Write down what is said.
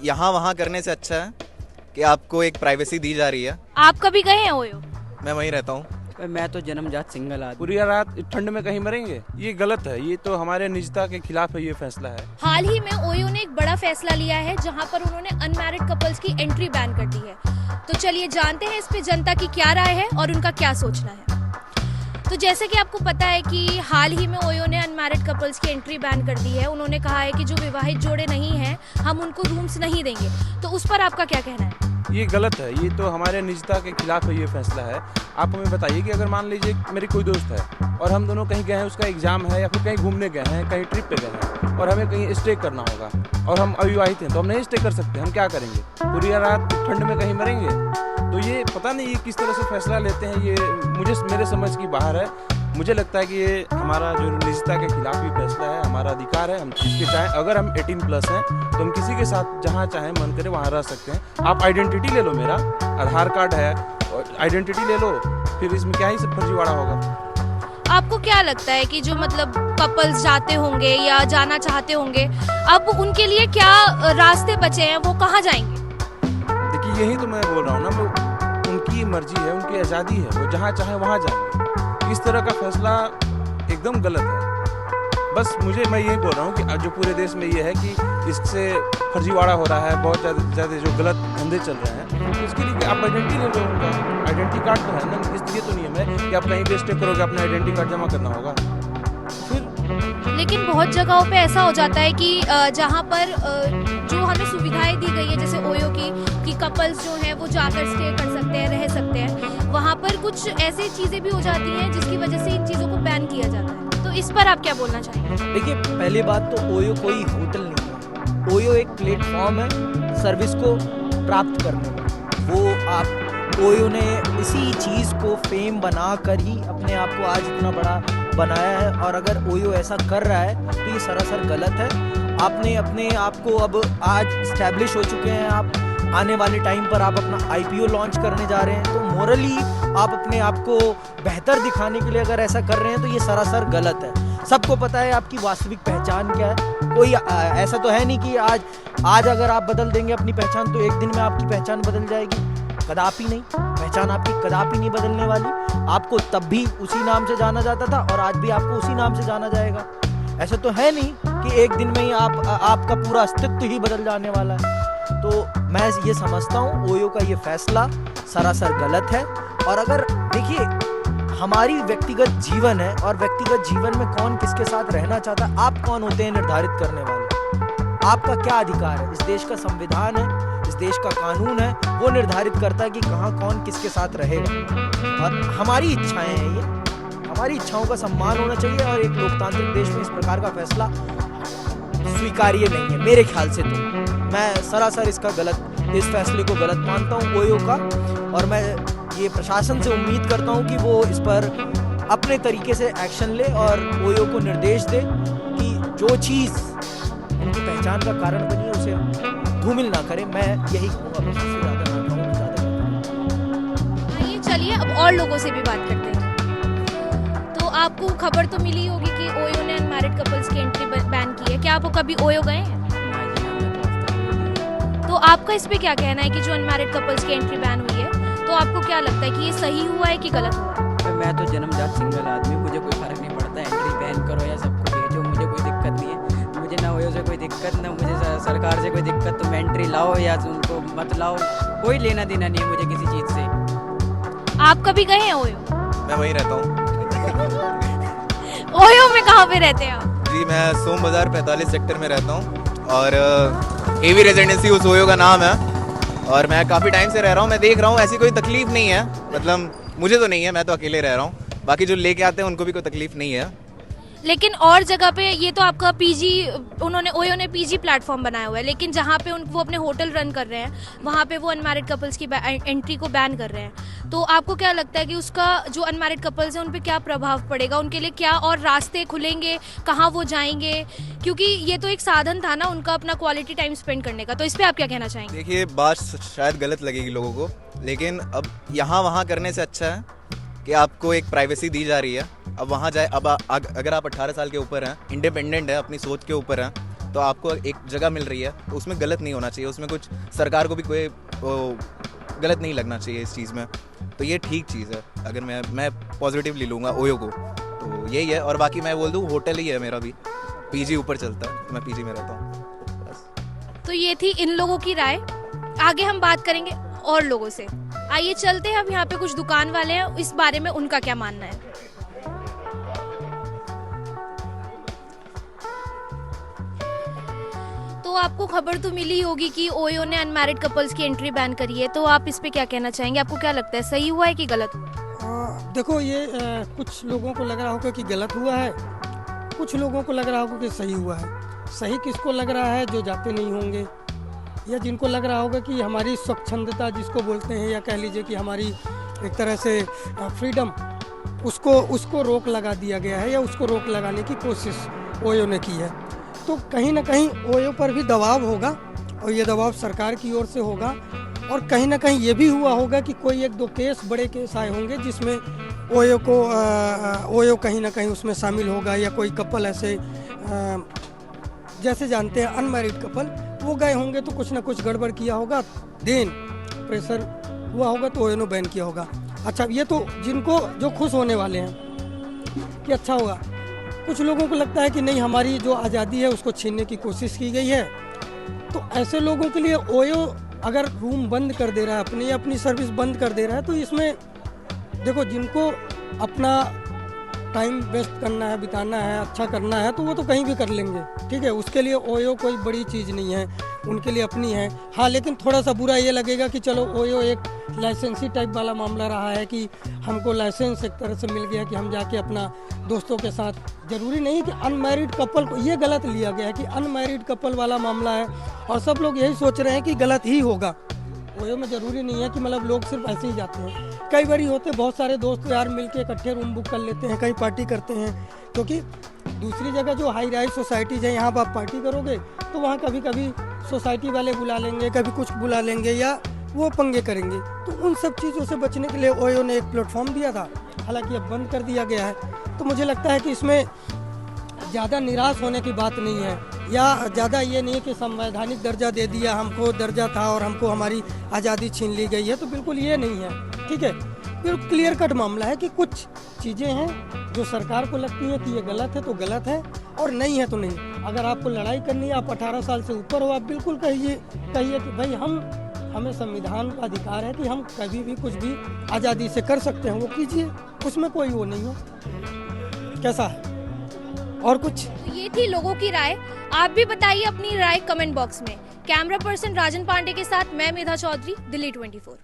यहाँ वहाँ करने से अच्छा है कि आपको एक प्राइवेसी दी जा रही है। आप कभी गए हैं ओयो? मैं वहीं रहता हूँ। मैं तो जन्मजात सिंगल आदमी। पूरी रात ठंड में कहीं मरेंगे, ये गलत है। ये तो हमारे निजता के खिलाफ है, ये फैसला है। हाल ही में ओयो ने एक बड़ा फैसला लिया है जहां पर उन्होंने अनमैरिड कपल्स की एंट्री बैन कर दी है। तो चलिए जानते हैं इस पे जनता की क्या राय है और उनका क्या सोचना है। तो जैसे कि आपको पता है कि हाल ही में ओयो ने अनमैरिड कपल्स की एंट्री बैन कर दी है। उन्होंने कहा है कि जो विवाहित जोड़े नहीं हैं हम उनको रूम्स नहीं देंगे। तो उस पर आपका क्या कहना है? ये गलत है। ये तो हमारे निजता के खिलाफ है, ये फैसला है। आप हमें बताइए कि अगर मान लीजिए मेरी कोई दोस्त है और हम दोनों कहीं गए हैं, उसका एग्जाम है या फिर कहीं घूमने गए हैं, कहीं ट्रिप पे गए हैं और हमें कहीं स्टे करना होगा और हम अविवाहित हैं, तो हम नहीं स्टे कर सकते। हम क्या करेंगे? पूरी रात ठंड में कहीं मरेंगे? तो ये पता नहीं ये किस तरह से फैसला लेते हैं। ये मेरे समझ की बाहर है। मुझे लगता है कि ये हमारा जो निजता के खिलाफ ही फैसला है। हमारा अधिकार है, हम जिसके चाहें, अगर हम 18+ हैं तो हम किसी के साथ जहाँ चाहें मन करे वहाँ रह सकते हैं। आप आइडेंटिटी ले लो, मेरा आधार कार्ड है, आइडेंटिटी ले लो, फिर इसमें क्या ही सब फर्जीवाड़ा होगा। आपको क्या लगता है कि जो मतलब कपल्स जाते होंगे या जाना चाहते होंगे, अब उनके लिए क्या रास्ते बचे हैं, वो कहाँ जाएंगे? देखिए यही तो मैं बोल रहा हूँ ना, उनकी मर्जी है, उनकी आज़ादी है, वो जहाँ चाहे वहाँ जाएंगे। इस तरह का फैसला एकदम गलत है। बस मैं यही बोल रहा हूँ कि जो पूरे देश में ये है कि इससे फर्जीवाड़ा हो रहा है, बहुत ज़्यादा जो गलत धंधे चल रहे हैं, तो इसके लिए आप आइडेंटिटी ले लो। उनका आइडेंटिटी कार्ड तो है ना, इसलिए तो नियम है कि आप कहीं भी स्टे करोगे अपना आइडेंटिटी कार्ड जमा करना होगा। फिर लेकिन बहुत जगहों पे ऐसा हो जाता है कि जहाँ पर जो हमें सुविधाएं दी गई है जैसे ओयो की कि कपल्स जो हैं वो जाकर स्टे कर सकते हैं, रह सकते हैं, वहाँ पर कुछ ऐसी चीज़ें भी हो जाती हैं जिसकी वजह से इन चीज़ों को बैन किया जाता है। तो इस पर आप क्या बोलना चाहेंगे? देखिए पहली बात तो ओयो कोई होटल नहीं है। ओयो एक प्लेटफॉर्म है सर्विस को प्राप्त करने का। वो आप ओयो ने इसी चीज़ को फेम बना कर ही अपने आप को आज इतना बड़ा बनाया है। और अगर ओयो ऐसा कर रहा है तो ये सरासर गलत है। आपने अपने आप को अब आज इस्टेब्लिश हो चुके हैं, आप आने वाले टाइम पर आप अपना IPO लॉन्च करने जा रहे हैं, तो मोरली आप अपने आप को बेहतर दिखाने के लिए अगर ऐसा कर रहे हैं तो ये सरासर गलत है। सबको पता है आपकी वास्तविक पहचान क्या है। कोई ऐसा तो है नहीं कि आज अगर आप बदल देंगे अपनी पहचान तो एक दिन में आपकी पहचान बदल जाएगी। कदापि नहीं, पहचान आपकी कदापि नहीं बदलने वाली। आपको तब भी उसी नाम से जाना जाता था और आज भी आपको उसी नाम से जाना जाएगा। ऐसा तो है नहीं कि एक दिन में ही आपका पूरा अस्तित्व ही बदल जाने वाला है। तो मैं ये समझता हूँ ओयो का ये फैसला सरासर गलत है। और अगर देखिए हमारी व्यक्तिगत जीवन है और व्यक्तिगत जीवन में कौन किसके साथ रहना चाहता है, आप कौन होते हैं निर्धारित करने वाले? आपका क्या अधिकार है? इस देश का संविधान है, इस देश का कानून है, वो निर्धारित करता है कि कहाँ कौन किसके साथ रहेगा। और हमारी इच्छाएं हैं, ये हमारी इच्छाओं का सम्मान होना चाहिए। और एक लोकतांत्रिक देश में इस प्रकार का फैसला स्वीकार्य नहीं है मेरे ख्याल से। तो मैं सरासर इस फैसले को गलत मानता हूँ ओयो का। और मैं ये प्रशासन से उम्मीद करता हूँ कि वो इस पर अपने तरीके से एक्शन ले और ओयो को निर्देश दे कि जो चीज़ उनकी पहचान का कारण बनी है उसे धूमिल ना करें। मैं यही कहूँगा, बस इससे ज़्यादा ना कहूँ, ज़्यादा। आइए चलिए अब और लोगों से भी बात करते हैं। तो आपको खबर तो मिली होगी कि ओयो ने अनमैरिड कपल्स की एंट्री बैन की है। क्या आप कभी ओयो गए हैं? तो आपका इस पे क्या कहना है कि जो अनमैरिड कपल्स की एंट्री बैन हुई है, तो आपको क्या लगता है कि ये सही हुआ है कि गलत हुआ है? मैं तो जन्मजात सिंगल आदमी, मुझे कोई फर्क नहीं पड़ता। एंट्री बैन करो या सबको भेजो, मुझे कोई दिक्कत नहीं है। मुझे ना ओयो से कोई दिक्कत, ना मुझे सरकार से कोई दिक्कत। तुम एंट्री लाओ या उनको मत लाओ, कोई लेना देना नहीं है मुझे किसी चीज़ से। आप कभी गए हैं ओयो? मैं वहीं रहता हूँ। ओयो में कहाँ पे रहते हैं आप? जी मैं सोम बाजार 45 सेक्टर में रहता हूँ और AV रेजिडेंसी उस ओयो का नाम है और मैं काफ़ी टाइम से रह रहा हूँ। मैं देख रहा हूँ ऐसी कोई तकलीफ नहीं है, मतलब मुझे तो नहीं है, मैं तो अकेले रह रहा हूँ। बाकी जो लेके आते हैं उनको भी कोई तकलीफ नहीं है। लेकिन और जगह पे ये तो आपका PG, ओयो ने PG प्लेटफॉर्म बनाया हुआ है, लेकिन जहाँ पे वो अपने होटल रन कर रहे हैं वहाँ पे वो अनमैरिड कपल्स की एंट्री को बैन कर रहे हैं। तो आपको क्या लगता है कि उसका जो अनमैरिड कपल्स हैं उन पे क्या प्रभाव पड़ेगा? उनके लिए क्या और रास्ते खुलेंगे, कहाँ वो जाएंगे? क्योंकि ये तो एक साधन था ना उनका अपना क्वालिटी टाइम स्पेंड करने का। तो इस पर आप क्या कहना चाहेंगे? देखिए बात शायद गलत लगेगी लोगों को, लेकिन अब यहाँ वहाँ करने से अच्छा है कि आपको एक प्राइवेसी दी जा रही है। अब वहाँ जाए, अब अगर आप 18 साल के ऊपर हैं, इंडिपेंडेंट है, अपनी सोच के ऊपर हैं, तो आपको एक जगह मिल रही है तो उसमें गलत नहीं होना चाहिए, उसमें कुछ सरकार को भी कोई गलत नहीं लगना चाहिए इस चीज़ में। तो ये ठीक चीज़ है, अगर मैं पॉजिटिवली लूँगा ओयो को तो यही है। और बाकी मैं बोल दूँ होटल ही है मेरा भी, पीजी ऊपर चलता है, मैं पीजी में रहता हूँ बस। तो ये थी इन लोगों की राय। आगे हम बात करेंगे और लोगों से। आइए चलते हैं, अब यहाँ पे कुछ दुकान वाले हैं, इस बारे में उनका क्या मानना है। तो आपको खबर तो मिली होगी कि ओयो ने अनमैरिड कपल्स की एंट्री बैन करी है, तो आप इस पे क्या कहना चाहेंगे? आपको क्या लगता है, सही हुआ है कि गलत? देखो ये कुछ लोगों को लग रहा होगा कि गलत हुआ है, कुछ लोगों को लग रहा होगा कि सही हुआ है। सही किसको लग रहा है? जो जाते नहीं होंगे, या जिनको लग रहा होगा कि हमारी स्वच्छंदता जिसको बोलते हैं, या कह लीजिए कि हमारी एक तरह से फ्रीडम, उसको रोक लगा दिया गया है, या उसको रोक लगाने की कोशिश ओयो ने की है। तो कहीं ना कहीं ओयो पर भी दबाव होगा, और ये दबाव सरकार की ओर से होगा। और कहीं ना कहीं ये भी हुआ होगा कि कोई एक दो केस, बड़े केस आए होंगे जिसमें ओयो कहीं ना कहीं उसमें शामिल होगा, या कोई कपल ऐसे जैसे जानते हैं अनमैरिड कपल, वो गए होंगे तो कुछ ना कुछ गड़बड़ किया होगा, देन प्रेशर हुआ होगा तो ओयो ने बैन किया होगा। अच्छा, ये तो जो खुश होने वाले हैं कि अच्छा होगा। कुछ लोगों को लगता है कि नहीं, हमारी जो आज़ादी है उसको छीनने की कोशिश की गई है। तो ऐसे लोगों के लिए ओयो अगर रूम बंद कर दे रहा है, अपनी सर्विस बंद कर दे रहा है, तो इसमें देखो जिनको अपना टाइम वेस्ट करना है, बिताना है, अच्छा करना है, तो वो तो कहीं भी कर लेंगे, ठीक है। उसके लिए ओयो कोई बड़ी चीज़ नहीं है, उनके लिए अपनी है। हाँ, लेकिन थोड़ा सा बुरा ये लगेगा कि चलो ओयो एक लाइसेंसी टाइप वाला मामला रहा है कि हमको लाइसेंस एक तरह से मिल गया कि हम जाके अपना दोस्तों के साथ, ज़रूरी नहीं कि अनमैरिड कपल को, ये गलत लिया गया है कि अनमैरिड कपल वाला मामला है, और सब लोग यही सोच रहे हैं कि गलत ही होगा। ओयो में ज़रूरी नहीं है कि मतलब लोग सिर्फ ऐसे ही जाते हैं। कई बार होते बहुत सारे दोस्त यार मिलके इकट्ठे रूम बुक कर लेते हैं, कहीं पार्टी करते हैं, क्योंकि दूसरी जगह जो हाई राइज सोसाइटीज है, यहाँ पर आप पार्टी करोगे तो वहाँ कभी कभी सोसाइटी वाले बुला लेंगे, कभी कुछ बुला लेंगे, या वो पंगे करेंगे। तो उन सब चीज़ों से बचने के लिए ओयो ने एक प्लेटफॉर्म दिया था, हालांकि अब बंद कर दिया गया है। तो मुझे लगता है कि इसमें ज़्यादा निराश होने की बात नहीं है, या ज़्यादा ये नहीं कि संवैधानिक दर्जा दे दिया, हमको दर्जा था और हमको हमारी आज़ादी छीन ली गई है, तो बिल्कुल ये नहीं है, ठीक है। फिर क्लियर कट मामला है कि कुछ चीज़ें हैं जो सरकार को लगती है कि ये गलत है तो गलत है, और नहीं है तो नहीं। अगर आपको लड़ाई करनी है, आप 18 साल से ऊपर हो, आप बिल्कुल कहिए कि भाई हमें संविधान का अधिकार है कि हम कभी भी कुछ भी आज़ादी से कर सकते हैं, वो कीजिए, उसमें कोई वो नहीं है। कैसा है? और कुछ? तो ये थी लोगों की राय। आप भी बताइए अपनी राय कमेंट बॉक्स में। कैमरा पर्सन राजन पांडे के साथ मैं मेधा चौधरी, दिल्ली 24।